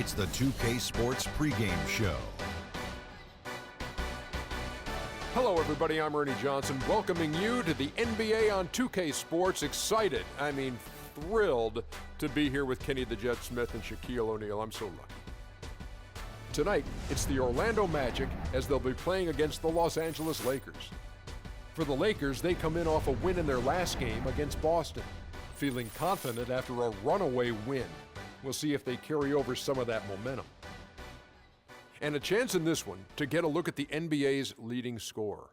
It's the 2K Sports pregame show. Hello, everybody. I'm Ernie Johnson, welcoming you to the NBA on 2K Sports. Excited, thrilled to be here with Kenny the Jet Smith and Shaquille O'Neal. I'm so lucky. Tonight, it's the Orlando Magic as they'll be playing against the Los Angeles Lakers. For the Lakers, they come in off a win in their last game against Boston, feeling confident after a runaway win. We'll see if they carry over some of that momentum. And a chance in this one to get a look at the NBA's leading scorer.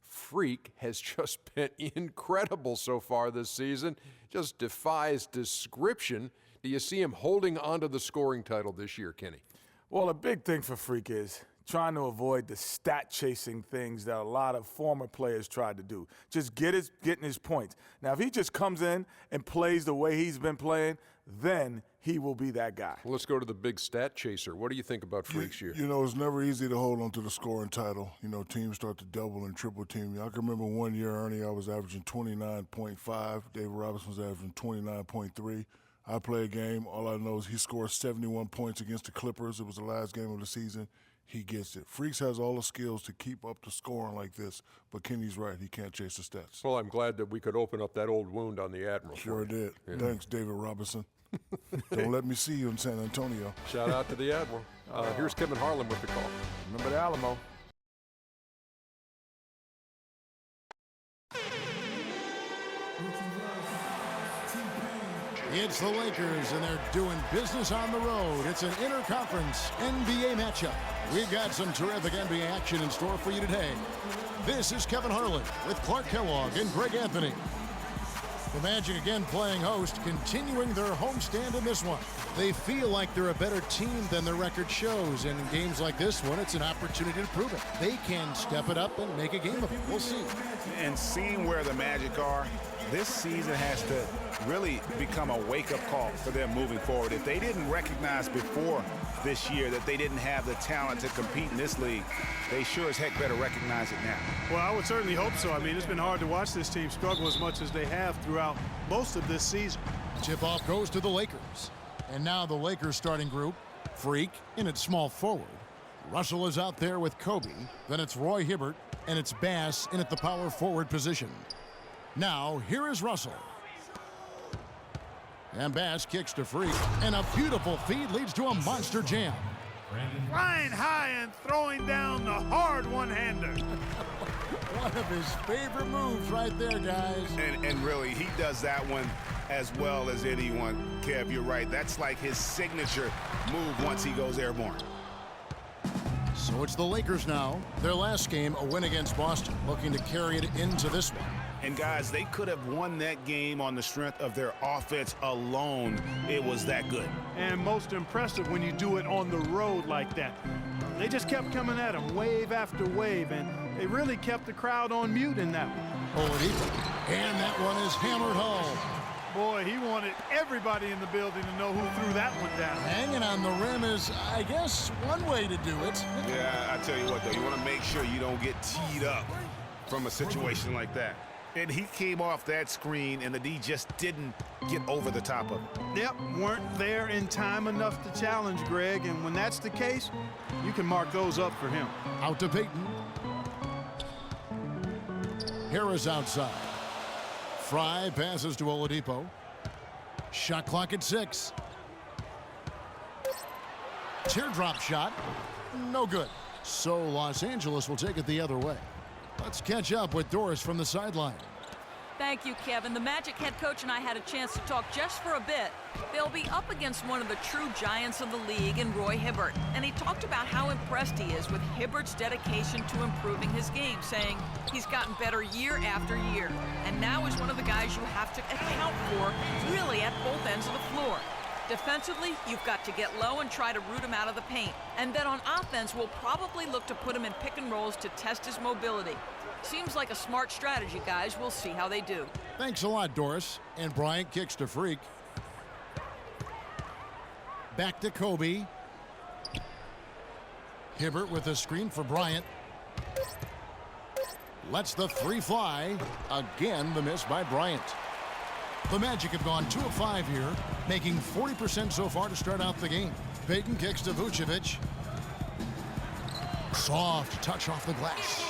Freak has just been incredible so far this season. Just defies description. Do you see him holding onto the scoring title this year, Kenny? Well, a big thing for Freak is trying to avoid the stat-chasing things that a lot of former players tried to do. Just getting his points. Now, if he just comes in and plays the way he's been playing, then he will be that guy. Well, let's go to the big stat chaser. What do you think about Freak's year? You know, it's never easy to hold on to the scoring title. You know, teams start to double and triple team you. I can remember one year, Ernie, I was averaging 29.5. David Robinson was averaging 29.3. I play a game. All I know is he scored 71 points against the Clippers. It was the last game of the season. He gets it. Freaks has all the skills to keep up the scoring like this, but Kenny's right. He can't chase the stats. Well, I'm glad that we could open up that old wound on the Admiral. Sure did. Yeah. Thanks, David Robinson. Don't let me see you in San Antonio. Shout out to the Admiral. Here's Kevin Harlan with the call. Remember the Alamo. It's the Lakers, and they're doing business on the road. It's an interconference NBA matchup. We've got some terrific NBA action in store for you today. This is Kevin Harlan with Clark Kellogg and Greg Anthony. The Magic again playing host, continuing their homestand in this one. They feel like they're a better team than their record shows, and in games like this one, it's an opportunity to prove it. They can step it up and make a game of it. We'll see. And seeing where the Magic are, this season has to really become a wake-up call for them moving forward. If they didn't recognize before this year that they didn't have the talent to compete in this league, they sure as heck better recognize it now. Well, I would certainly hope so. I mean, it's been hard to watch this team struggle as much as they have throughout most of this season. Tip-off goes to the Lakers. And now the Lakers starting group, Freak in its small forward. Russell is out there with Kobe. Then it's Roy Hibbert, and it's Bass in at the power forward position. Now, here is Russell. And Bass kicks to Freak, and a beautiful feed leads to a monster jam. Flying high and throwing down the hard one-hander. One of his favorite moves right there, guys. And really, he does that one as well as anyone. Kev, you're right. That's like his signature move once he goes airborne. So it's the Lakers now. Their last game, a win against Boston, looking to carry it into this one. And guys, they could have won that game on the strength of their offense alone. It was that good. And most impressive when you do it on the road like that. They just kept coming at him wave after wave, and they really kept the crowd on mute in that one. And that one is hammered home. Boy, he wanted everybody in the building to know who threw that one down. Hanging on the rim is, I guess, one way to do it. Yeah, I tell you what, though, you want to make sure you don't get teed up from a situation like that. And he came off that screen, and the D just didn't get over the top of it. Yep, weren't there in time enough to challenge Greg, and when that's the case, you can mark those up for him. Out to Payton. Harris outside. Fry passes to Oladipo. Shot clock at 6. Teardrop shot. No good. So Los Angeles will take it the other way. Let's catch up with Doris from the sideline. Thank you, Kevin. The Magic head coach and I had a chance to talk just for a bit. They'll be up against one of the true giants of the league in Roy Hibbert. And he talked about how impressed he is with Hibbert's dedication to improving his game, saying he's gotten better year after year. And now is one of the guys you have to account for really at both ends of the floor. Defensively, you've got to get low and try to root him out of the paint. And then on offense, we'll probably look to put him in pick and rolls to test his mobility. Seems like a smart strategy, guys. We'll see how they do. Thanks a lot, Doris. And Bryant kicks to Freak. Back to Kobe. Hibbert with a screen for Bryant. Lets the three fly. Again, the miss by Bryant. The Magic have gone 2 of 5 here, making 40% so far to start out the game. Payton kicks to Vucevic. Soft touch off the glass.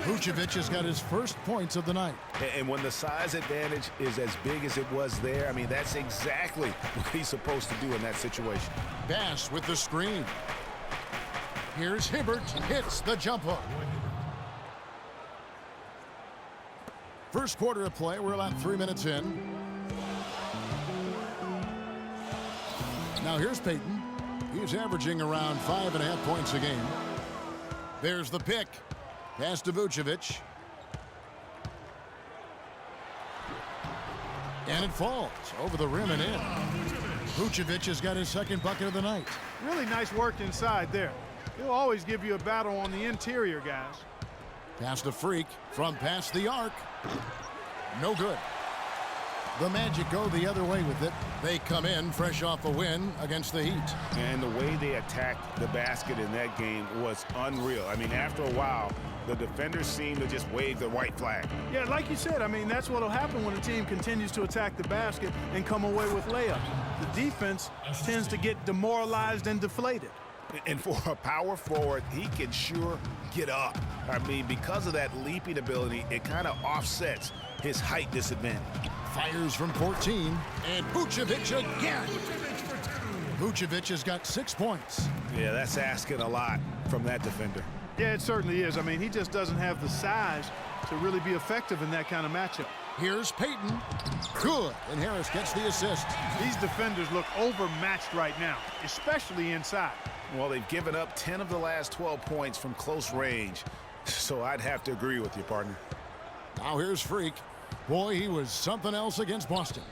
Vucevic has got his first points of the night. And when the size advantage is as big as it was there, I mean, that's exactly what he's supposed to do in that situation. Bass with the screen. Here's Hibbert, hits the jump hook. First quarter of play, we're about 3 minutes in. Now here's Payton. He's averaging around 5.5 points a game. There's the pick. Pass to Vucevic. And it falls over the rim and in. Vucevic has got his second bucket of the night. Really nice work inside there. He'll always give you a battle on the interior, guys. Pass to Freak from past the arc. No good. The Magic go the other way with it. They come in fresh off a win against the Heat. And the way they attacked the basket in that game was unreal. I mean, after a while, the defenders seemed to just wave the white flag. Yeah, like you said, I mean, that's what will happen when a team continues to attack the basket and come away with layups. The defense tends to get demoralized and deflated. And for a power forward, he can sure get up. I mean, because of that leaping ability, it kind of offsets his height disadvantage. Fires from 14, and Vucevic again. Vucevic has got 6 points. Yeah, that's asking a lot from that defender. Yeah, it certainly is. I mean, he just doesn't have the size to really be effective in that kind of matchup. Here's Payton. Good, and Harris gets the assist. These defenders look overmatched right now, especially inside. Well, they've given up 10 of the last 12 points from close range, so I'd have to agree with you, partner. Now here's Freak. Boy, he was something else against Boston.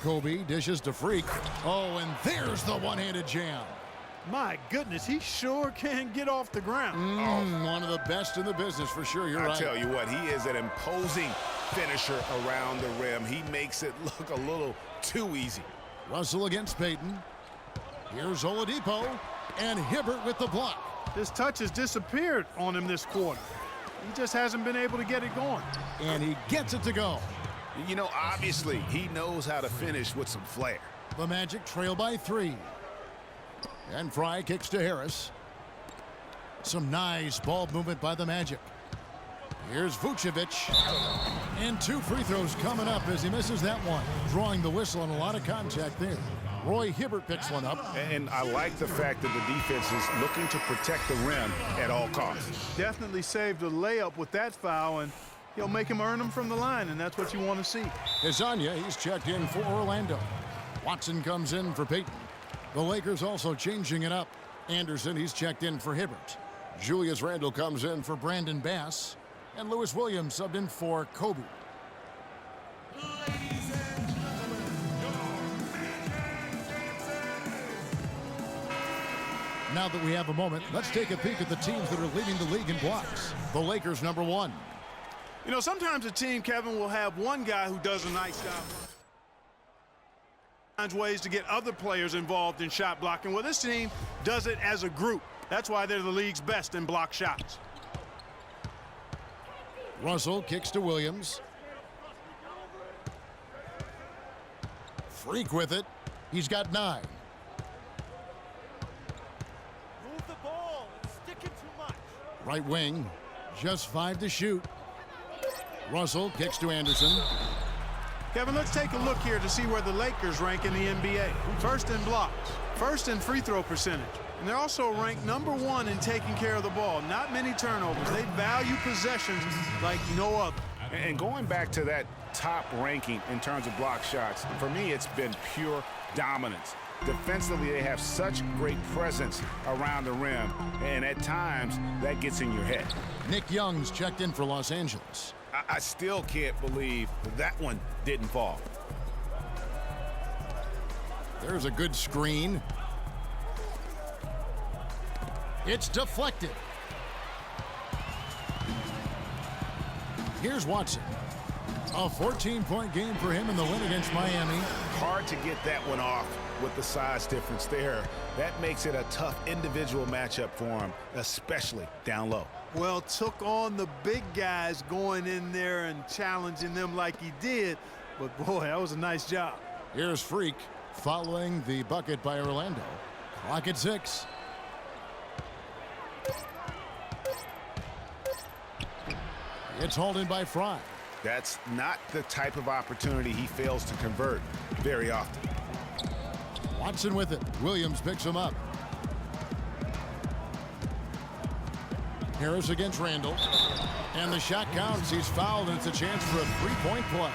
Kobe dishes to Freak. Oh, and there's the one-handed jam. My goodness, he sure can get off the ground. One of the best in the business for sure. You're I right. tell you what, he is an imposing finisher around the rim. He makes it look a little too easy. Russell against Payton. Here's Oladipo, and Hibbert with the block. His touch has disappeared on him this quarter. He just hasn't been able to get it going. And he gets it to go. You know, obviously, he knows how to finish with some flair. The Magic trail by 3. And Fry kicks to Harris. Some nice ball movement by the Magic. Here's Vucevic. And 2 free throws coming up as he misses that one. Drawing the whistle on a lot of contact there. Roy Hibbert picks one up. And I like the fact that the defense is looking to protect the rim at all costs. Definitely saved a layup with that foul, and he'll make him earn them from the line, and that's what you want to see. Kazanya, he's checked in for Orlando. Watson comes in for Payton. The Lakers also changing it up. Anderson, he's checked in for Hibbert. Julius Randle comes in for Brandon Bass. And Lewis Williams subbed in for Kobe. Now that we have a moment, let's take a peek at the teams that are leading the league in blocks. The Lakers, number 1. You know, sometimes a team, Kevin, will have one guy who does a nice job. Finds ways to get other players involved in shot blocking. Well, this team does it as a group. That's why they're the league's best in block shots. Russell kicks to Williams. Freak with it. He's got 9. Move the ball. It's sticking too much. Right wing. Just 5 to shoot. Russell kicks to Anderson. Kevin, let's take a look here to see where the Lakers rank in the NBA. First in blocks, first in free throw percentage, and they're also ranked number 1 in taking care of the ball. Not many turnovers. They value possessions like no other. And going back to that top ranking in terms of block shots, for me, it's been pure dominance. Defensively, they have such great presence around the rim, and at times, that gets in your head. Nick Young's checked in for Los Angeles. I still can't believe that one didn't fall. There's a good screen. It's deflected. Here's Watson. A 14-point game for him in the win against Miami. Hard to get that one off with the size difference there. That makes it a tough individual matchup for him, especially down low. Well, took on the big guys going in there and challenging them like he did. But, boy, that was a nice job. Here's Freak following the bucket by Orlando. Clock at 6. It's hauled in by Fry. That's not the type of opportunity he fails to convert very often. Watson with it. Williams picks him up. Harris against Randall. And the shot counts. He's fouled, and it's a chance for a three-point play.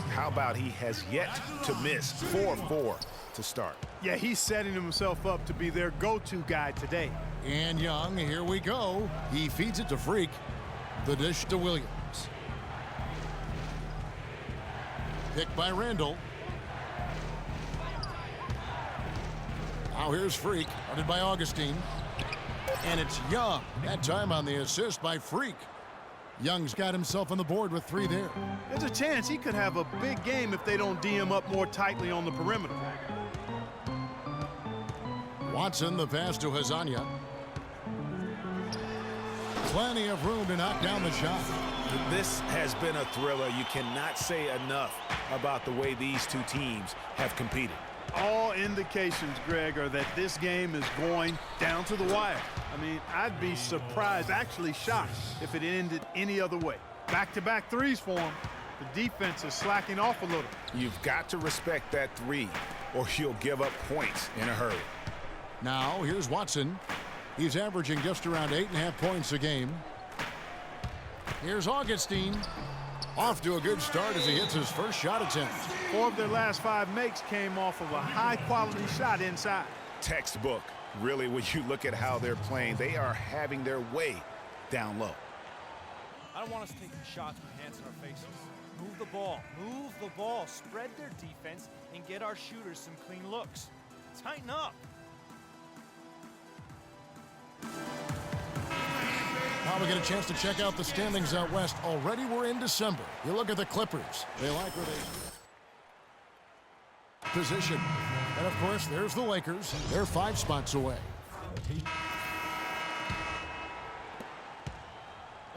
How about he has yet to miss 4-4 to start? Yeah, he's setting himself up to be their go-to guy today. And Young, here we go. He feeds it to Freak. The dish to Williams. Picked by Randall. Now here's Freak, guarded by Augustine. And it's Young. That time on the assist by Freak. Young's got himself on the board with 3 there. There's a chance he could have a big game if they don't D him up more tightly on the perimeter. Watson, the pass to Hazanya. Plenty of room to knock down the shot. This has been a thriller. You cannot say enough about the way these two teams have competed. All indications, Greg, are that this game is going down to the wire. I mean, I'd be surprised, actually shocked, if it ended any other way. Back-to-back threes for him. The defense is slacking off a little. You've got to respect that three, or you'll give up points in a hurry. Now, here's Watson. He's averaging just around 8.5 points a game. Here's Augustine. Off to a good start as he hits his first shot attempt. 4 of their last 5 makes came off of a high-quality shot inside. Textbook. Really, when you look at how they're playing, they are having their way down low. I don't want us taking shots with hands in our faces. Move the ball. Move the ball. Spread their defense and get our shooters some clean looks. Tighten up. Now we get a chance to check out the standings out west. Already we're in December. You look at the Clippers. They like where they position. And of course, there's the Lakers. They're 5 spots away.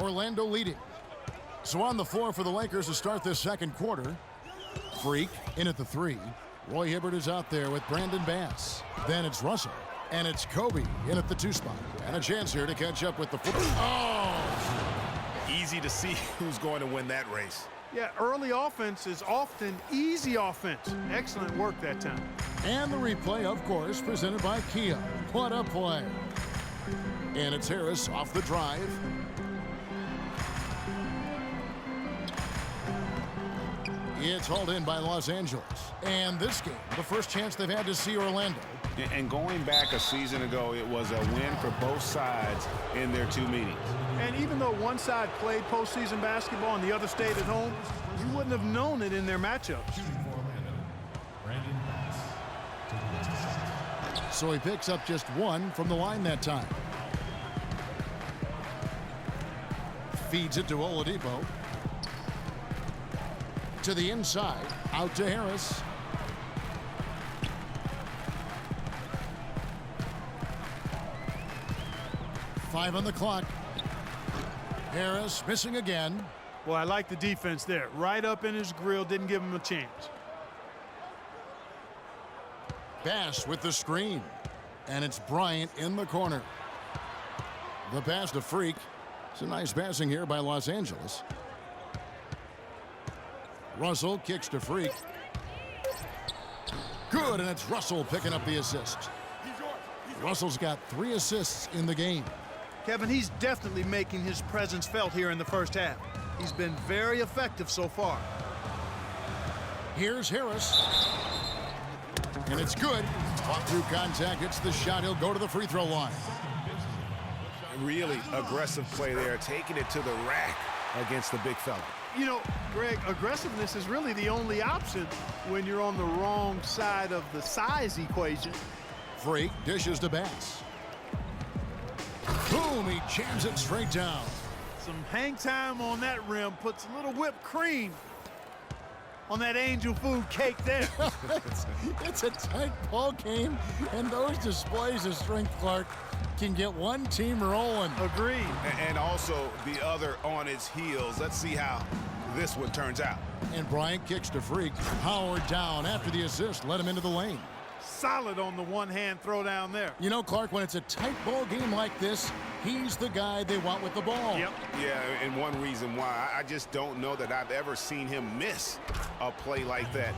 Orlando leading. So on the floor for the Lakers to start this second quarter. Freak in at the 3. Roy Hibbert is out there with Brandon Bass. Then it's Russell. And it's Kobe in at the 2 spot. And a chance here to catch up with the football. Oh! Easy to see who's going to win that race. Yeah, early offense is often easy offense. Excellent work that time. And the replay, of course, presented by Kia. What a play. And it's Harris off the drive. It's hauled in by Los Angeles. And this game, the first chance they've had to see Orlando. And going back a season ago, it was a win for both sides in their 2 meetings. And even though one side played postseason basketball and the other stayed at home, you wouldn't have known it in their matchups. So he picks up just 1 from the line that time. Feeds it to Oladipo. To the inside, out to Harris. Five on the clock. Harris missing again. Well, I like the defense there. Right up in his grill, didn't give him a chance. Bass with the screen. And it's Bryant in the corner. The pass to Freak. It's a nice passing here by Los Angeles. Russell kicks to Freak. Good, and it's Russell picking up the assist. Russell's got 3 assists in the game. Kevin, he's definitely making his presence felt here in the first half. He's been very effective so far. Here's Harris. And it's good. Fought through contact, hits the shot. He'll go to the free throw line. Really aggressive play there, taking it to the rack against the big fella. You know, Greg, aggressiveness is really the only option when you're on the wrong side of the size equation. Freak dishes to Bass. Boom, he jams it straight down. Some hang time on that rim, puts a little whipped cream on that angel food cake there. It's a tight ball game, and those displays of strength, Clark, can get one team rolling. Agreed. And also the other on its heels. Let's see how this one turns out. And Bryant kicks to Freak. Howard down after the assist, let him into the lane. Solid on the one-hand throw down there. You know, Clark, when it's a tight ball game like this, he's the guy they want with the ball. Yep. Yeah, and one reason why, I just don't know that I've ever seen him miss a play like that.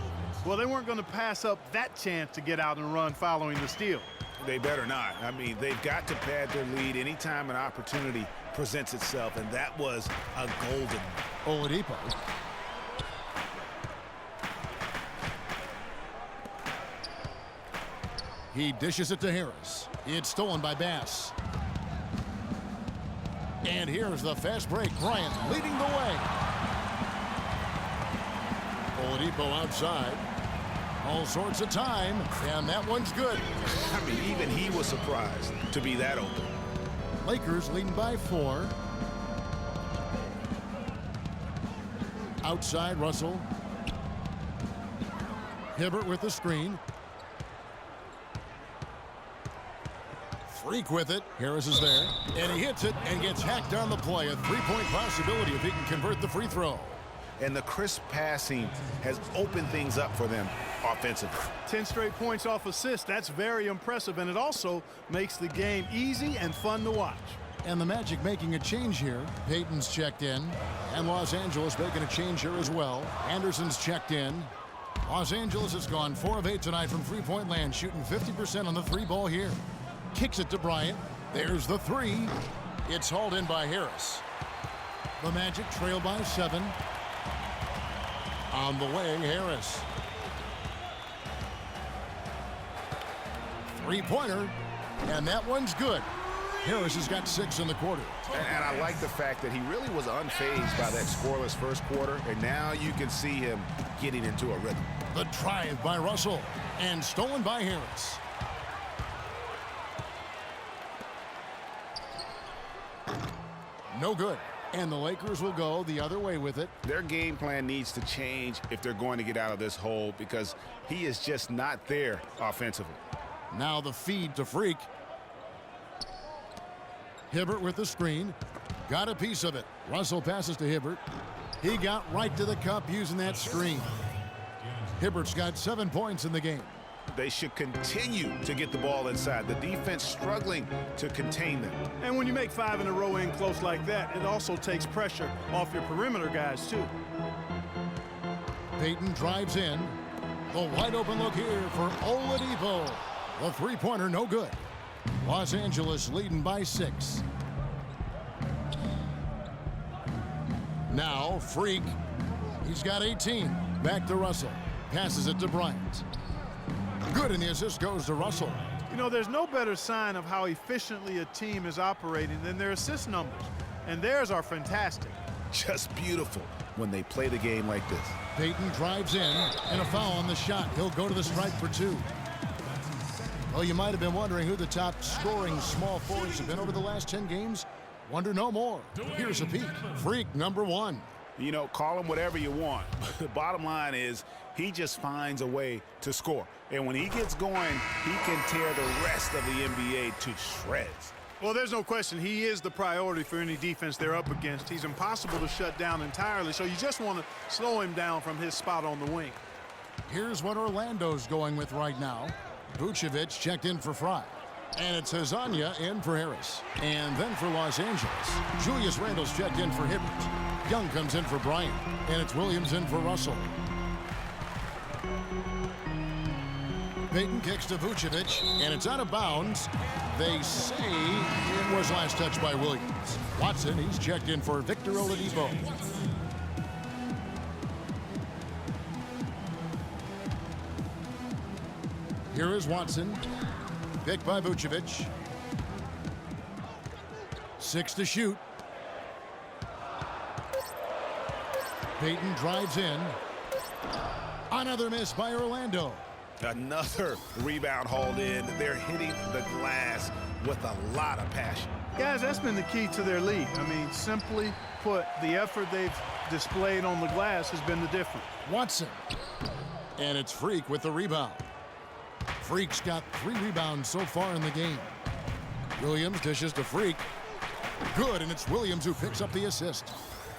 Well, they weren't going to pass up that chance to get out and run following the steal. They better not. I mean, they've got to pad their lead anytime an opportunity presents itself, and that was a golden one. Oladipo. He dishes it to Harris. It's stolen by Bass. And here's the fast break. Bryant leading the way. Oladipo outside. All sorts of time, and that one's good. I mean, even he was surprised to be that open. Lakers leading by 4. Outside, Russell. Hibbert with the screen. Freak with it. Harris is there. And he hits it and gets hacked on the play. A three-point possibility if he can convert the free throw. And the crisp passing has opened things up for them offensively. 10 straight points off assists. That's very impressive, and it also makes the game easy and fun to watch. And the Magic making a change here. Payton's checked in. And Los Angeles making a change here as well. Anderson's checked in. Los Angeles has gone 4 of 8 tonight from three-point land, shooting 50% on the three ball here. Kicks it to Bryant. There's the 3. It's hauled in by Harris. The Magic trail by 7. On the wing, Harris. Three-pointer, and that one's good. Harris has got 6 in the quarter. And I like the fact that he really was unfazed by that scoreless first quarter, and now you can see him getting into a rhythm. The drive by Russell, and stolen by Harris. No good. And the Lakers will go the other way with it. Their game plan needs to change if they're going to get out of this hole, because he is just not there offensively. Now the feed to Freak. Hibbert with the screen. Got a piece of it. Russell passes to Hibbert. He got right to the cup using that screen. Hibbert's got 7 points in the game. They should continue to get the ball inside. The defense struggling to contain them. And when you make 5 in a row in close like that, it also takes pressure off your perimeter guys, too. Payton drives in. The wide open look here for Oladipo. The three-pointer, no good. Los Angeles leading by 6. Now, Freak. He's got 18. Back to Russell. Passes it to Bryant. Good, and the assist goes to Russell. You know, there's no better sign of how efficiently a team is operating than their assist numbers. And theirs are fantastic. Just beautiful when they play the game like this. Payton drives in, and a foul on the shot. He'll go to the stripe for 2. Well, you might have been wondering who the top scoring small forwards have been over the last 10 games. Wonder no more. Here's a peek. Freak number 1. You know, call him whatever you want. The bottom line is he just finds a way to score. And when he gets going, he can tear the rest of the NBA to shreds. Well, there's no question. He is the priority for any defense they're up against. He's impossible to shut down entirely, so you just want to slow him down from his spot on the wing. Here's what Orlando's going with right now. Vucevic checked in for Fry. And it's Hazanya in for Harris. And then for Los Angeles, Julius Randle's checked in for Hibbert. Young comes in for Bryant. And it's Williams in for Russell. Payton kicks to Vucevic, and it's out of bounds. They say it was last touched by Williams. Watson, he's checked in for Victor Oladipo. Here is Watson, picked by Vucevic. 6 to shoot. Payton drives in. Another miss by Orlando. Another rebound hauled in. They're hitting the glass with a lot of passion. Guys, that's been the key to their lead. I mean, simply put, the effort they've displayed on the glass has been the difference. Watson. And it's Freak with the rebound. Freak's got 3 rebounds so far in the game. Williams dishes to Freak. Good, and it's Williams who picks up the assist.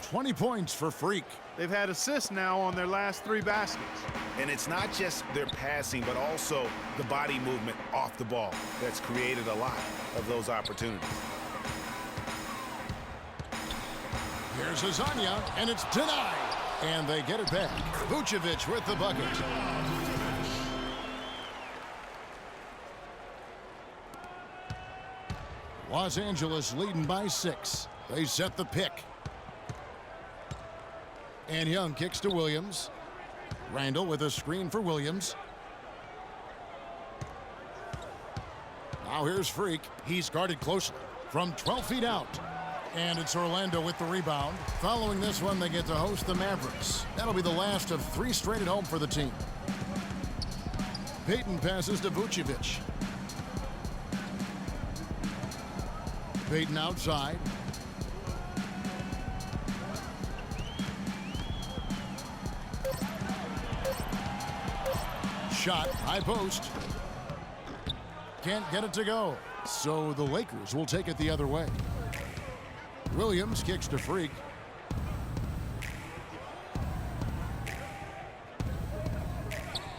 20 points for Freak. They've had assists now on their last 3 baskets. And it's not just their passing, but also the body movement off the ball that's created a lot of those opportunities. Here's Azania, and it's denied. And they get it back. Vucevic with the bucket. Los Angeles leading by 6. They set the pick. And Young kicks to Williams. Randall with a screen for Williams. Now here's Freak. He's guarded closely from 12 feet out. And it's Orlando with the rebound. Following this one, they get to host the Mavericks. That'll be the last of 3 straight at home for the team. Payton passes to Vucevic. Payton outside. Shot, high post. Can't get it to go. So the Lakers will take it the other way. Williams kicks to Freak.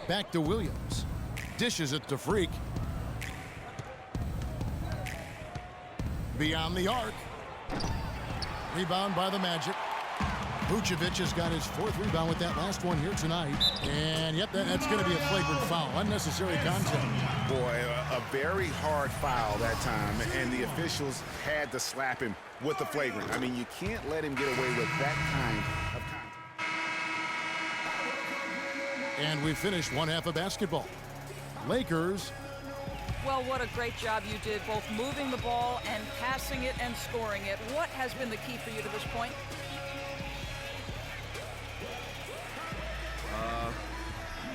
Back to Williams. Dishes it to Freak. Beyond the arc. Rebound by the Magic. Vucevic has got his 4th rebound with that last one here tonight. And yep, that's going to be a flagrant foul. Unnecessary contact. Boy, a very hard foul that time, and the officials had to slap him with the flagrant. I mean, you can't let him get away with that kind of contact. And we finished one half of basketball. Lakers. Well, what a great job you did, both moving the ball and passing it and scoring it. What has been the key for you to this point?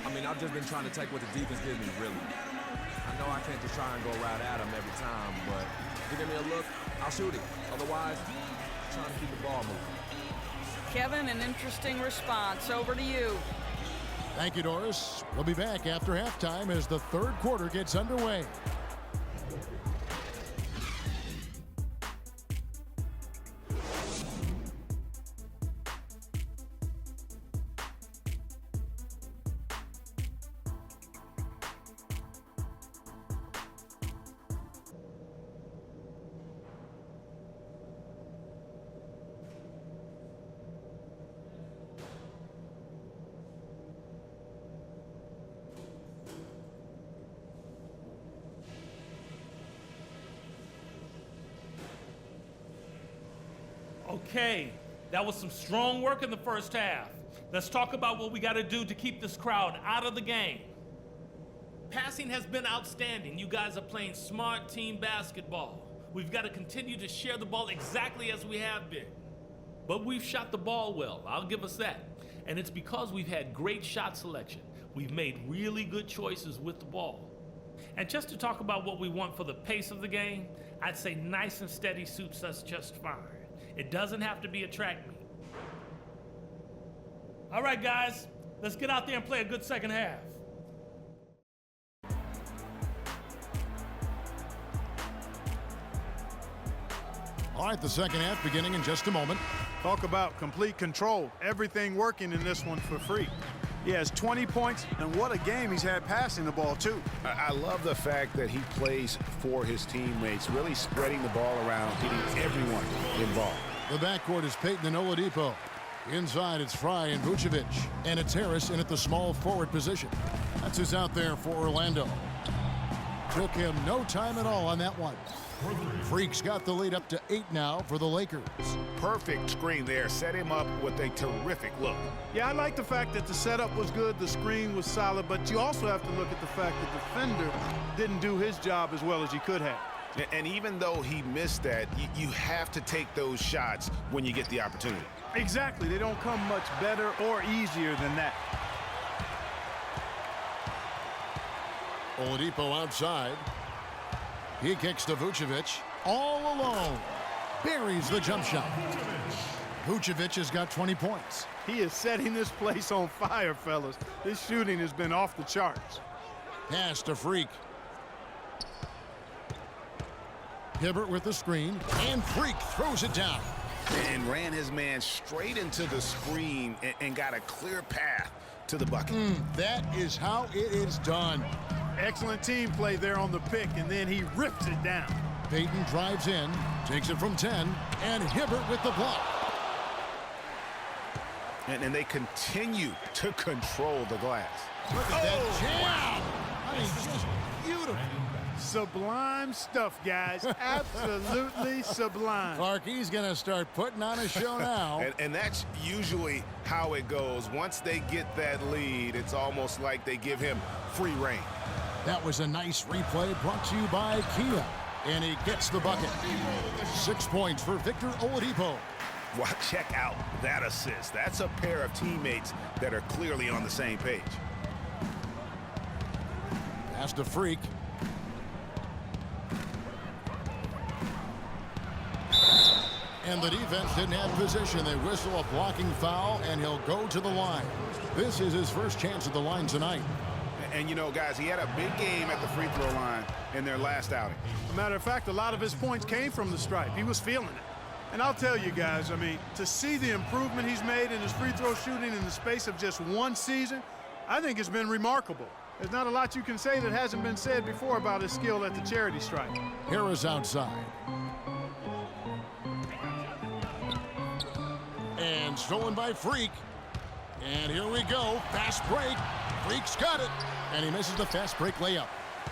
I mean, I've just been trying to take what the defense gives me, really. I know I can't just try and go right at them every time, but if they give me a look, I'll shoot it. Otherwise, I'm trying to keep the ball moving. Kevin, an interesting response. Over to you. Thank you, Doris. We'll be back after halftime as the 3rd quarter gets underway. Okay, that was some strong work in the first half. Let's talk about what we got to do to keep this crowd out of the game. Passing has been outstanding. You guys are playing smart team basketball. We've got to continue to share the ball exactly as we have been. But we've shot the ball well, I'll give us that. And it's because we've had great shot selection. We've made really good choices with the ball. And just to talk about what we want for the pace of the game, I'd say nice and steady suits us just fine. It doesn't have to be a track meet. All right, guys, let's get out there and play a good second half. All right, the second half beginning in just a moment. Talk about complete control. Everything working in this one for Freak. He has 20 points, and what a game he's had passing the ball, too. I love the fact that he plays for his teammates, really spreading the ball around, getting everyone involved. The backcourt is Payton and Oladipo. Inside, it's Fry and Vucevic. And it's Harris in at the small forward position. That's who's out there for Orlando. Took him no time at all on that one. Freak's got the lead up to 8 now for the Lakers. Perfect screen there. Set him up with a terrific look. Yeah, I like the fact that the setup was good, the screen was solid, but you also have to look at the fact that the defender didn't do his job as well as he could have. And even though he missed that, you have to take those shots when you get the opportunity. Exactly. They don't come much better or easier than that. Oladipo outside. He kicks to Vucevic. All alone. Buries the jump shot. Vucevic has got 20 points. He is setting this place on fire, fellas. His shooting has been off the charts. Pass to Freak. Hibbert with the screen, and Freak throws it down. and ran his man straight into the screen and got a clear path to the bucket. That is how it is done. Excellent team play there on the pick, and then he rips it down. Payton drives in, takes it from 10, and Hibbert with the block. And they continue to control the glass. Look at that jam! I mean, just beautiful. Sublime stuff, guys. Absolutely sublime. Clark, he's going to start putting on a show now. And that's usually how it goes. Once they get that lead, it's almost like they give him free reign. That was a nice replay brought to you by Kia. And he gets the bucket. 6 points for Victor Oladipo. Well, check out that assist. That's a pair of teammates that are clearly on the same page. Pass to Freak. And the defense didn't have position. They whistle a blocking foul, and he'll go to the line. This is his first chance at the line tonight. And, you know, guys, he had a big game at the free throw line in their last outing. As a matter of fact, a lot of his points came from the stripe. He was feeling it. And I'll tell you guys, I mean, to see the improvement he's made in his free throw shooting in the space of just one season, I think it's been remarkable. There's not a lot you can say that hasn't been said before about his skill at the charity stripe. Harris outside. And stolen by Freak. And here we go. Fast break. Freak's got it. And he misses the fast break layup.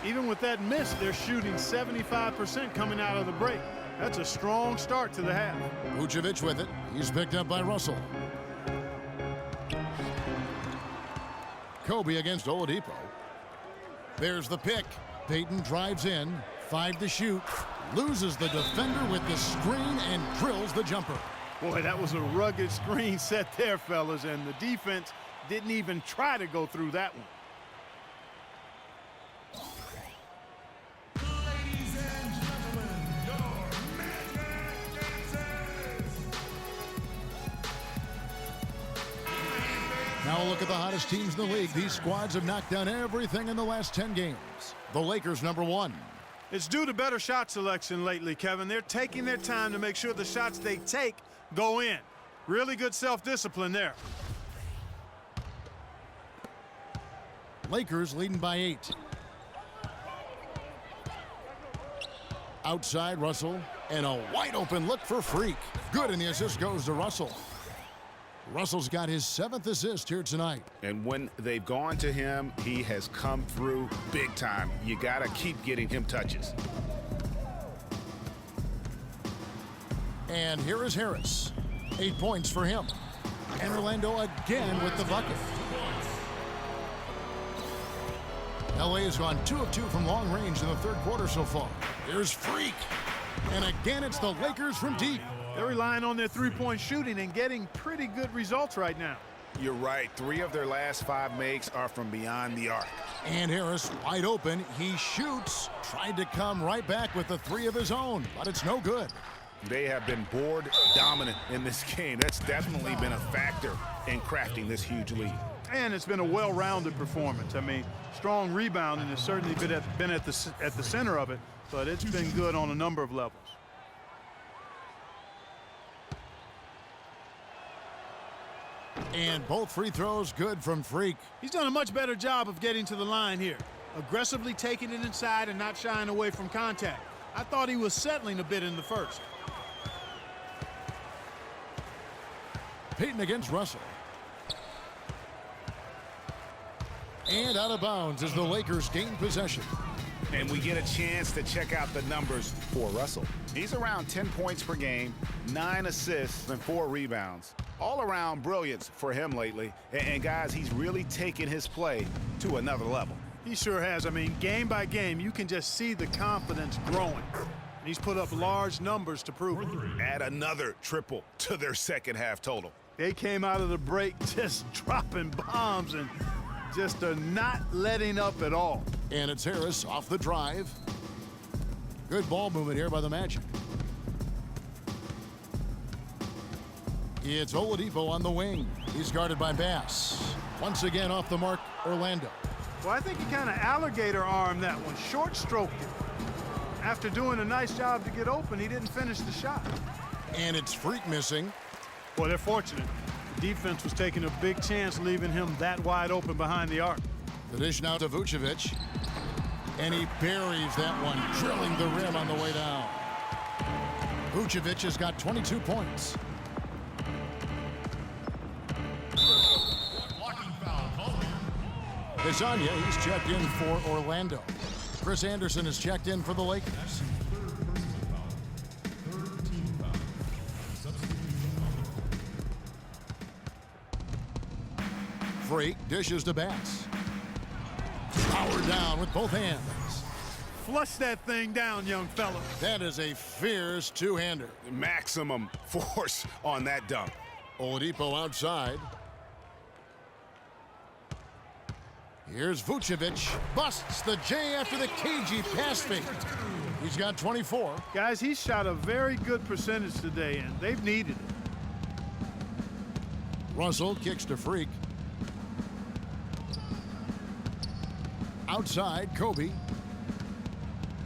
Even with that miss, they're shooting 75% coming out of the break. That's a strong start to the half. Vucevic with it. He's picked up by Russell. Kobe against Oladipo. There's the pick. Payton drives in. 5 to shoot. Loses the defender with the screen and drills the jumper. Boy, that was a rugged screen set there, fellas, and the defense didn't even try to go through that one. Ladies and gentlemen, your Magic Dancers. Now a look at the hottest teams in the league. These squads have knocked down everything in the last 10 games. The Lakers #1. It's due to better shot selection lately, Kevin. They're taking their time to make sure the shots they take go in. Really good self-discipline there. Lakers leading by 8. Outside Russell, and a wide open look for Freak. Good, and the assist goes to Russell. Russell's got his 7th assist here tonight. And when they've gone to him, he has come through big time. You got to keep getting him touches. And here is Harris. 8 points for him. And Orlando again with the bucket. LA has gone 2 of 2 from long range in the third quarter so far. Here's Freak. And again, it's the Lakers from deep. They're relying on their three-point shooting and getting pretty good results right now. You're right. 3 of their last 5 makes are from beyond the arc. And Harris wide open. He shoots. Tried to come right back with the 3 of his own, but it's no good. They have been board dominant in this game. That's definitely been a factor in crafting this huge lead. And it's been a well-rounded performance. I mean, strong rebounding has certainly been at the center of it, but it's been good on a number of levels. And both free throws good from Freak. He's done a much better job of getting to the line here. Aggressively taking it inside and not shying away from contact. I thought he was settling a bit in the first. Payton against Russell. And out of bounds as the Lakers gain possession. And we get a chance to check out the numbers for Russell. He's around 10 points per game, 9 assists, and 4 rebounds. All around brilliance for him lately. And guys, he's really taken his play to another level. He sure has. I mean, game by game, you can just see the confidence growing. He's put up large numbers to prove it. Add another triple to their second half total. They came out of the break just dropping bombs and just not letting up at all. And it's Harris off the drive. Good ball movement here by the Magic. It's Oladipo on the wing. He's guarded by Bass. Once again off the mark, Orlando. Well, I think he kind of alligator armed that one, short stroked it. After doing a nice job to get open, he didn't finish the shot. And it's Freak missing. Well, they're fortunate. The defense was taking a big chance leaving him that wide open behind the arc. The dish now to Vucevic. And he buries that one, drilling the rim on the way down. Vucevic has got 22 points. Hezonja, he's checked in for Orlando. Chris Anderson has checked in for the Lakers. Freak dishes to Bass. Power down with both hands. Flush that thing down, young fella. That is a fierce two-hander. Maximum force on that dunk. Oladipo outside. Here's Vucevic. Busts the J after the cagey pass fake. He's got 24. Guys, he shot a very good percentage today, and they've needed it. Russell kicks to Freak. Outside, Kobe.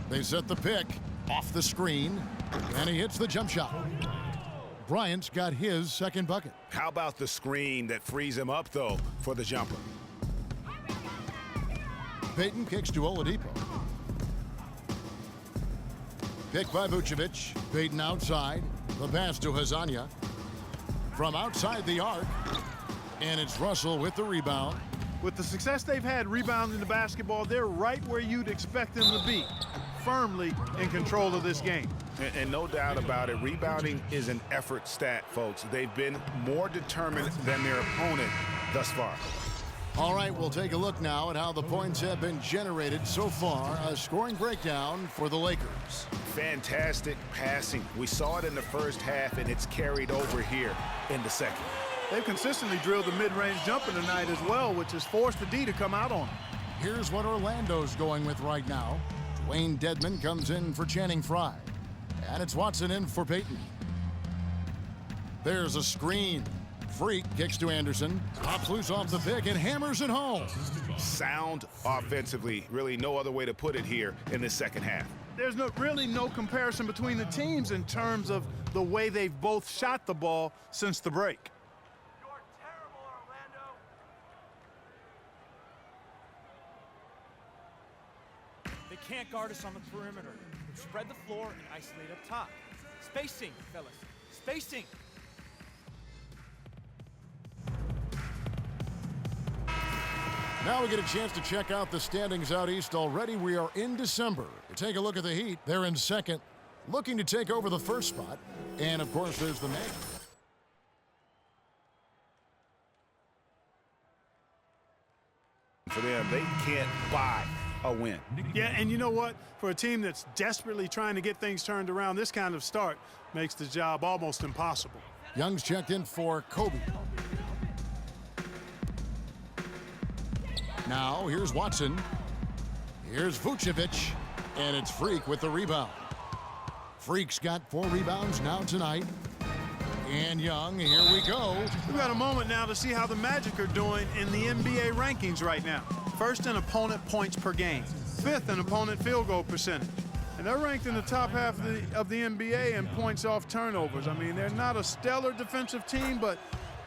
They set the pick off the screen, and he hits the jump shot. Bryant's got his second bucket. How about the screen that frees him up, though, for the jumper? Payton kicks to Oladipo. Pick by Vucevic. Payton outside. The pass to Hezonja. From outside the arc. And it's Russell with the rebound. With the success they've had rebounding the basketball, they're right where you'd expect them to be, firmly in control of this game. And no doubt about it, rebounding is an effort stat, folks. They've been more determined than their opponent thus far. All right, we'll take a look now at how the points have been generated so far. A scoring breakdown for the Lakers. Fantastic passing. We saw it in the first half, and it's carried over here in the second. They've consistently drilled the mid-range jumper tonight as well, which has forced the D to come out on them. Here's what Orlando's going with right now. Dwayne Dedman comes in for Channing Frye. And it's Watson in for Payton. There's a screen. Freak kicks to Anderson. Pops loose off the pick and hammers it home. Sound offensively. Really no other way to put it here in the second half. There's really no comparison between the teams in terms of the way they've both shot the ball since the break. You're terrible, Orlando. They can't guard us on the perimeter. Spread the floor and isolate up top. Spacing, fellas. Spacing. Now we get a chance to check out the standings out east already. We are in December. Take a look at the Heat. They're in second, looking to take over the first spot. And, of course, there's the Magic. For them, they can't buy a win. Yeah, and you know what? For a team that's desperately trying to get things turned around, this kind of start makes the job almost impossible. Young's checked in for Kobe. Now, here's Watson. Here's Vucevic. And it's Freak with the rebound. Freak's got 4 rebounds now tonight. And Young, here we go. We've got a moment now to see how the Magic are doing in the NBA rankings right now. First in opponent points per game. 5th in opponent field goal percentage. And they're ranked in the top half of the NBA in points off turnovers. I mean, they're not a stellar defensive team, but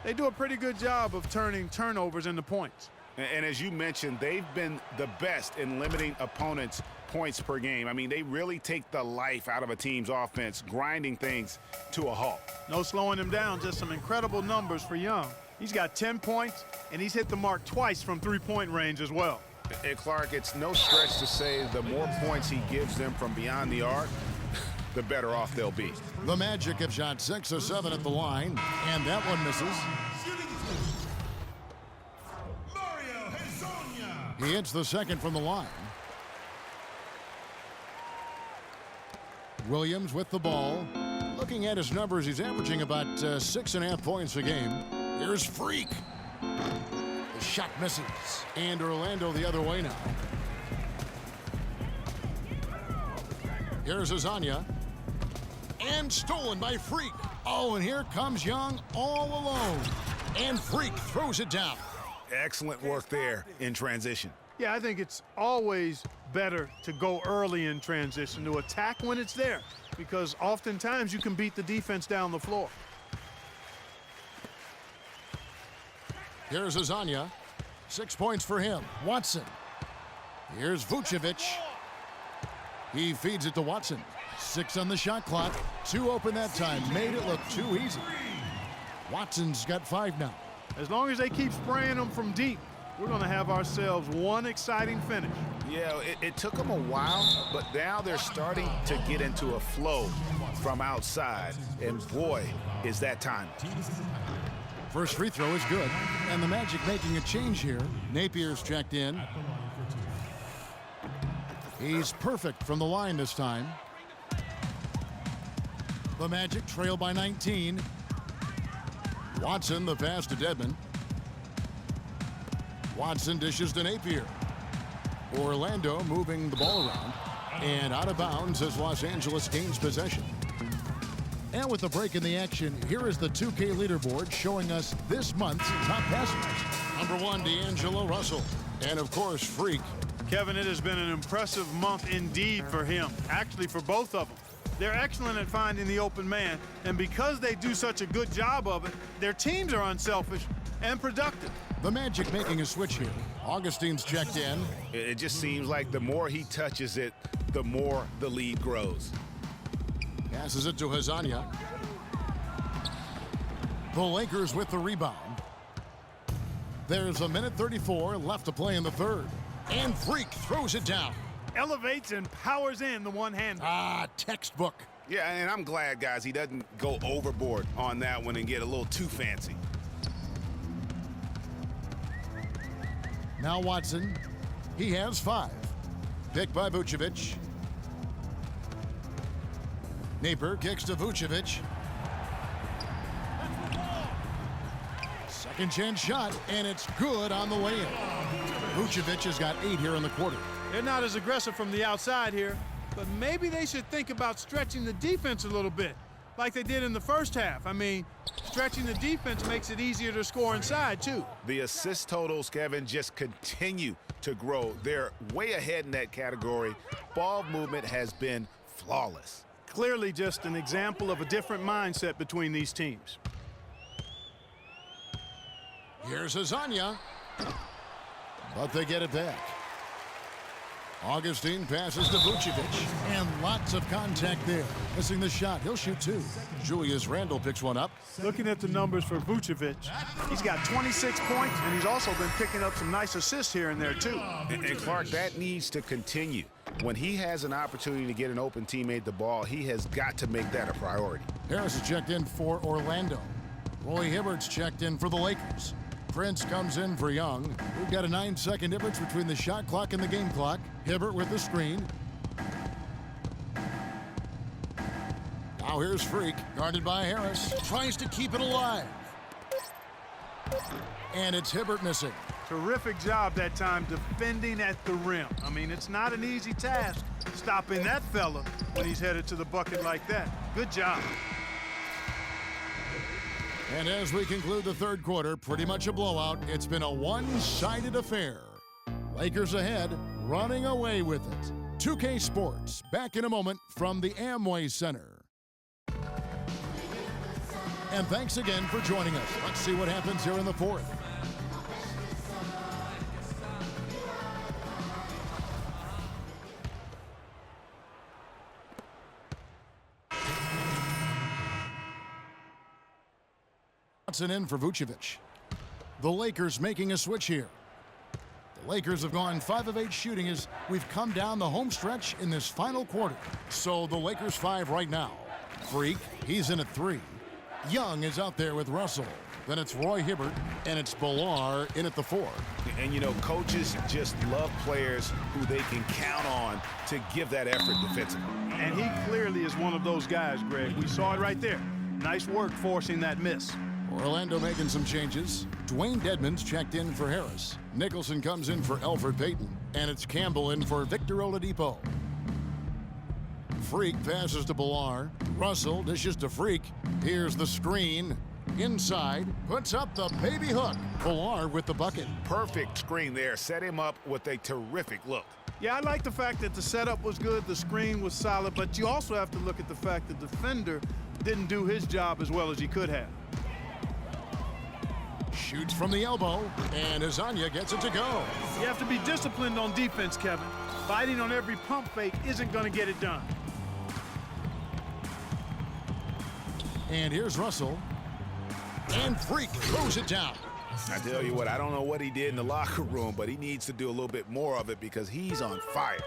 they do a pretty good job of turning turnovers into points. And as you mentioned, they've been the best in limiting opponents' points per game. I mean, they really take the life out of a team's offense, grinding things to a halt. No slowing him down, just some incredible numbers for Young. He's got 10 points, and he's hit the mark twice from three-point range as well. And Clark, it's no stretch to say the more points he gives them from beyond the arc, the better off they'll be. The Magic have shot 6 of 7 at the line, and that one misses. He hits the second from the line. Williams with the ball. Looking at his numbers, he's averaging about 6.5 points a game. Here's Freak. The shot misses. And Orlando the other way now. Here's Hezonja. And stolen by Freak. Oh, and here comes Young all alone. And Freak throws it down. Excellent work there in transition. Yeah, I think it's always better to go early in transition, to attack when it's there. because oftentimes you can beat the defense down the floor. Here's Azania. 6 points for him. Watson. Here's Vucevic. He feeds it to Watson. 6 on the shot clock. 2 open that time. Made it look too easy. Watson's got 5 now. As long as they keep spraying them from deep, we're going to have ourselves one exciting finish. Yeah, it took them a while, but now they're starting to get into a flow from outside. And boy, is that time. First free throw is good. And the Magic making a change here. Napier's checked in. He's perfect from the line this time. The Magic trail by 19. Watson, the pass to Dedmon. Watson dishes to Napier. Orlando moving the ball around. And out of bounds as Los Angeles gains possession. And with the break in the action, here is the 2K leaderboard showing us this month's top passers. Number 1, D'Angelo Russell. And of course, Freak. Kevin, it has been an impressive month indeed for him. Actually, for both of them. They're excellent at finding the open man. And because they do such a good job of it, their teams are unselfish and productive. The Magic making a switch here. Augustine's checked in. It just seems like the more he touches it, the more the lead grows. Passes it to Hazania. The Lakers with the rebound. There's a minute 34 left to play in the third. And Freak throws it down. Elevates and powers in the one-hander. Textbook. Yeah, and I'm glad, guys, he doesn't go overboard on that one and get a little too fancy. Now Watson. He has 5. Picked by Vucevic. Napier kicks to Vucevic. Second chance shot, and it's good on the way in. Vucevic has got 8 here in the quarter. They're not as aggressive from the outside here, but maybe they should think about stretching the defense a little bit, like they did in the first half. I mean, stretching the defense makes it easier to score inside, too. The assist totals, Kevin, just continue to grow. They're way ahead in that category. Ball movement has been flawless. Clearly just an example of a different mindset between these teams. Here's Hazania. But they get it back. Augustine passes to Vucevic. And lots of contact there. Missing the shot. He'll shoot 2. Julius Randle picks one up. Looking at the numbers for Vucevic, he's got 26 points, and he's also been picking up some nice assists here and there, too. And Clark, that needs to continue. When he has an opportunity to get an open teammate the ball, he has got to make that a priority. Harris is checked in for Orlando. Roy Hibbert's checked in for the Lakers. Prince comes in for Young. We've got a 9-second difference between the shot clock and the game clock. Hibbert with the screen. Now here's Freak, guarded by Harris. Tries to keep it alive. And it's Hibbert missing. Terrific job that time defending at the rim. I mean, it's not an easy task stopping that fella when he's headed to the bucket like that. Good job. And as we conclude the third quarter, pretty much a blowout. It's been a one-sided affair. Lakers ahead, running away with it. 2K Sports, back in a moment from the Amway Center. And thanks again for joining us. Let's see what happens here in the fourth. Watson in for Vucevic. The Lakers making a switch here. The Lakers have gone 5 of 8 shooting as we've come down the home stretch in this final quarter. So the Lakers 5 right now. Freak, he's in at 3. Young is out there with Russell. Then it's Roy Hibbert, and it's Bilal in at the 4. And, you know, coaches just love players who they can count on to give that effort defensively. And he clearly is one of those guys, Greg. We saw it right there. Nice work forcing that miss. Orlando making some changes. Dwayne Dedmon's checked in for Harris. Nicholson comes in for Elfrid Payton. And it's Campbell in for Victor Oladipo. Freak passes to Bilal. Russell dishes to Freak. Here's the screen. Inside, puts up the baby hook. Bilal with the bucket. Perfect screen there. Set him up with a terrific look. Yeah, I like the fact that the setup was good, the screen was solid, but you also have to look at the fact that the defender didn't do his job as well as he could have. Shoots from the elbow, and Azania gets it to go. You have to be disciplined on defense, Kevin. Fighting on every pump fake isn't going to get it done. And here's Russell. And Freak throws it down. I tell you what, I don't know what he did in the locker room, but he needs to do a little bit more of it because he's on fire.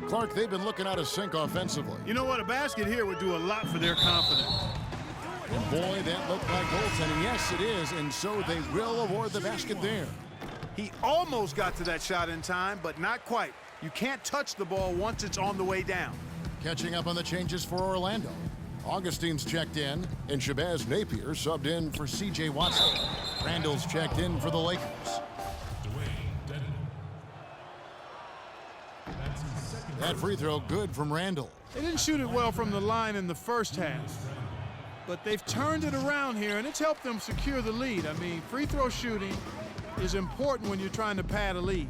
Clark, they've been looking out of sync offensively. You know what? A basket here would do a lot for their confidence. And boy, that looked like goaltending. Yes, it is, and so they will award the basket there. He almost got to that shot in time, but not quite. You can't touch the ball once it's on the way down. Catching up on the changes for Orlando. Augustine's checked in, and Shabazz Napier subbed in for C.J. Watson. Randall's checked in for the Lakers. That free throw good from Randall. They didn't shoot it well from the line in the first half, but they've turned it around here, and it's helped them secure the lead. I mean, free throw shooting is important when you're trying to pad a lead.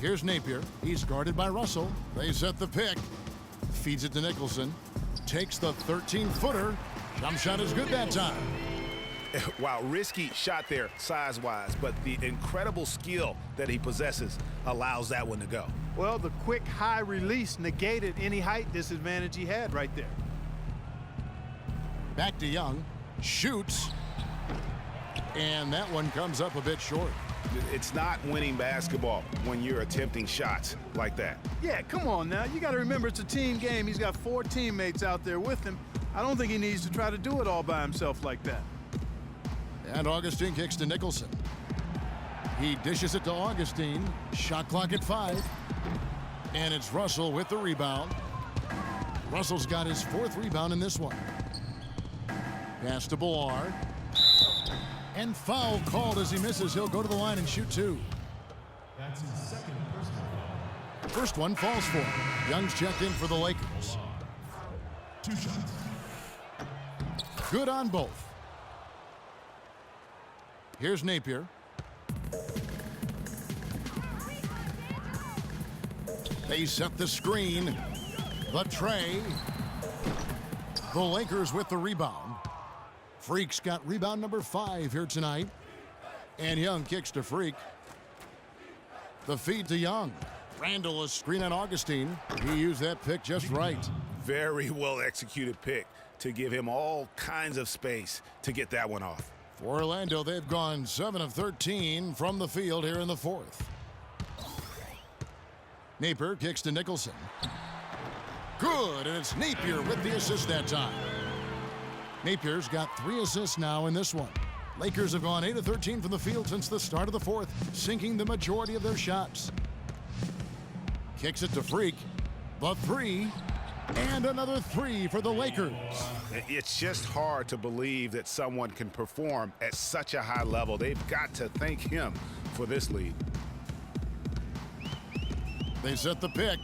Here's Napier. He's guarded by Russell. They set the pick. Feeds it to Nicholson. Takes the 13-footer. Jump shot is good that time. Wow, risky shot there size-wise, but the incredible skill that he possesses allows that one to go. Well, the quick high release negated any height disadvantage he had right there. Back to Young. Shoots. And that one comes up a bit short. It's not winning basketball when you're attempting shots like that. Yeah, come on now. You got to remember it's a team game. He's got 4 teammates out there with him. I don't think he needs to try to do it all by himself like that. And Augustine kicks to Nicholson. He dishes it to Augustine. Shot clock at 5. And it's Russell with the rebound. Russell's got his 4th rebound in this one. Pass to Ballard. And foul called as he misses. He'll go to the line and shoot 2. That's his second personal foul. First one falls for him. Young's checked in for the Lakers. 2 shots. Good on both. Here's Napier. They set the screen. The tray. The Lakers with the rebound. Freak's got rebound number 5 here tonight. And Young kicks to Freak. The feed to Young. Randall is screen on Augustine. He used that pick just right. Very well executed pick to give him all kinds of space to get that one off. For Orlando, they've gone 7 of 13 from the field here in the 4th. Napier kicks to Nicholson. Good, and it's Napier with the assist that time. Napier's got 3 assists now in this one. Lakers have gone 8 of 13 from the field since the start of the 4th, sinking the majority of their shots. Kicks it to Freak. The 3, and another 3 for the Lakers. It's just hard to believe that someone can perform at such a high level. They've got to thank him for this lead. They set the pick.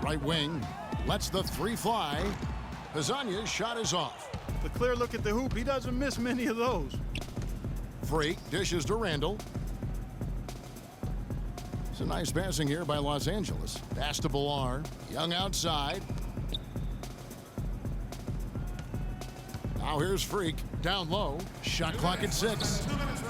Right wing lets the 3 fly. Azania's shot is off. The clear look at the hoop, he doesn't miss many of those. Freak dishes to Randall. It's a nice passing here by Los Angeles. Pass to Ballard. Young outside. Now here's Freak. Down low. Shot clock at 6.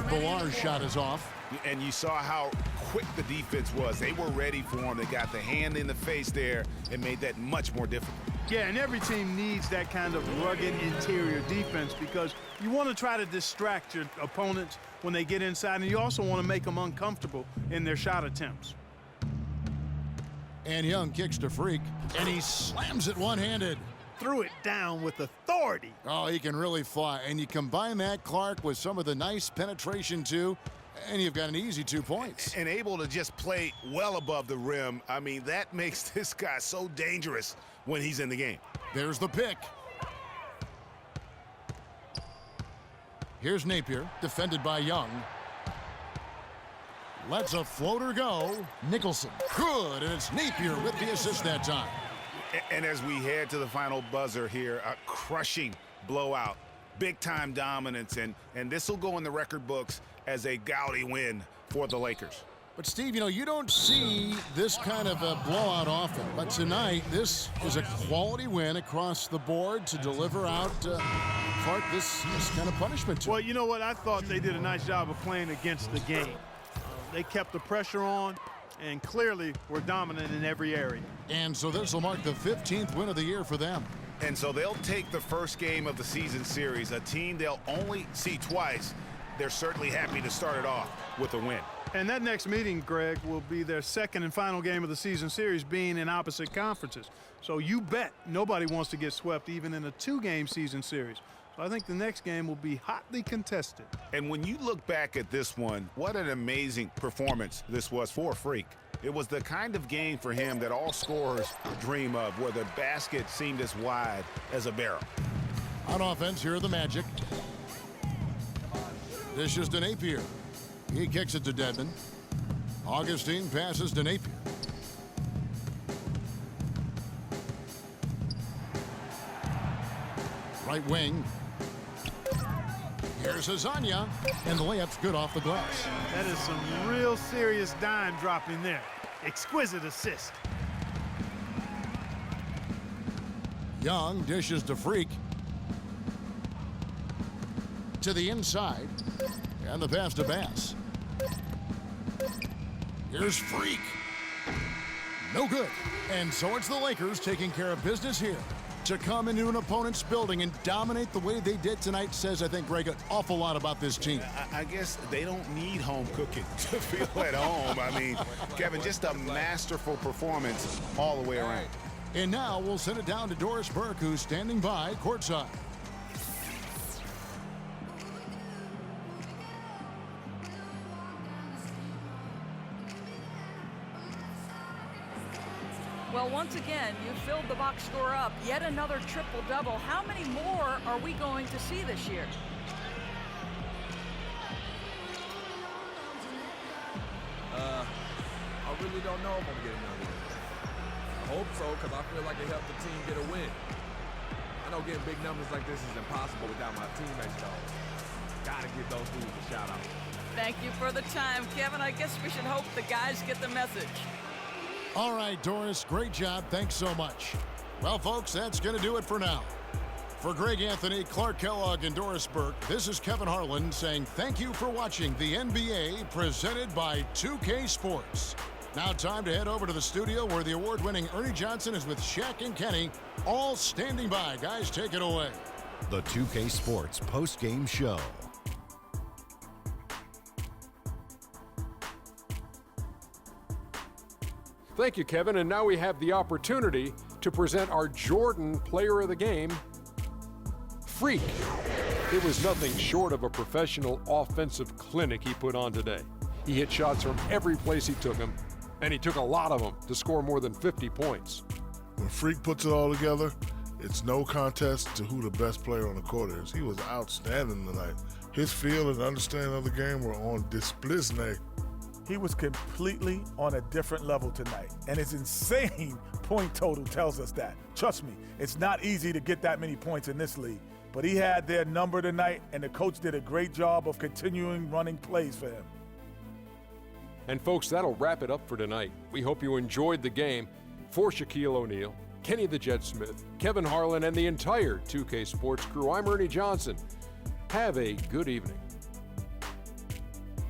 Ballard's shot is off. And you saw how quick the defense was. They were ready for him. They got the hand in the face there and made that much more difficult. Yeah, and every team needs that kind of rugged interior defense because you want to try to distract your opponents when they get inside, and you also want to make them uncomfortable in their shot attempts. And Young kicks to Freak, and he slams it one-handed. Threw it down with authority. Oh, he can really fly. And you combine that, Clark, with some of the nice penetration, too, and you've got an easy 2 points. And able to just play well above the rim. I mean, that makes this guy so dangerous when he's in the game. There's the pick. Here's Napier, defended by Young. Lets a floater go. Nicholson. Good, and it's Napier with the assist that time. And as we head to the final buzzer here, a crushing blowout big-time dominance, and this will go in the record books as a gaudy win for the Lakers. But, Steve, you know, you don't see this kind of a blowout often. But tonight, this is a quality win across the board to deliver out, Clark, this kind of punishment to. Well, you know what? I thought they did a nice job of playing against the game. They kept the pressure on and clearly were dominant in every area. And so this will mark the 15th win of the year for them. And so they'll take the first game of the season series, a team they'll only see twice. They're certainly happy to start it off with a win. And that next meeting, Greg, will be their second and final game of the season series, being in opposite conferences. So you bet nobody wants to get swept even in a 2-game season series. So I think the next game will be hotly contested. And when you look back at this one, what an amazing performance this was for Freak. It was the kind of game for him that all scorers dream of, where the basket seemed as wide as a barrel. On offense, here are the Magic. This is to Napier. He kicks it to Dedmon. Augustine passes to Napier. Right wing. Here's Hazanya, and the layup's good off the glass. That is some real serious dime dropping there. Exquisite assist. Young dishes to Freak. To the inside. And the pass to Bass. Here's Freak. No good. And so it's the Lakers taking care of business here. To come into an opponent's building and dominate the way they did tonight says, I think, Greg, an awful lot about this team. I guess they don't need home cooking to feel at home. I mean, Kevin, just a masterful performance all the way around. And now we'll send it down to Doris Burke, who's standing by courtside. Well, once again, you filled the box score up. Yet another triple-double. How many more are we going to see this year? I really don't know if I'm getting another win. I hope so, because I feel like it helped the team get a win. I know getting big numbers like this is impossible without my teammates, though. Gotta give those dudes a shout-out. Thank you for the time, Kevin. I guess we should hope the guys get the message. All right, Doris, great job. Thanks so much. Well, folks, that's going to do it for now. For Greg Anthony, Clark Kellogg, and Doris Burke, this is Kevin Harlan saying thank you for watching the NBA presented by 2K Sports. Now time to head over to the studio where the award-winning Ernie Johnson is with Shaq and Kenny, all standing by. Guys, take it away. The 2K Sports post-game show. Thank you, Kevin. And now we have the opportunity to present our Jordan Player of the Game, Freak. It was nothing short of a professional offensive clinic he put on today. He hit shots from every place he took them, and he took a lot of them to score more than 50 points. When Freak puts it all together, it's no contest to who the best player on the court is. He was outstanding tonight. His feel and understanding of the game were on display. He was completely on a different level tonight, and his insane point total tells us that. Trust me, it's not easy to get that many points in this league, but he had their number tonight, and the coach did a great job of continuing running plays for him. And folks, that'll wrap it up for tonight. We hope you enjoyed the game. For Shaquille O'Neal, Kenny the Jet Smith, Kevin Harlan, and the entire 2K Sports crew, I'm Ernie Johnson. Have a good evening.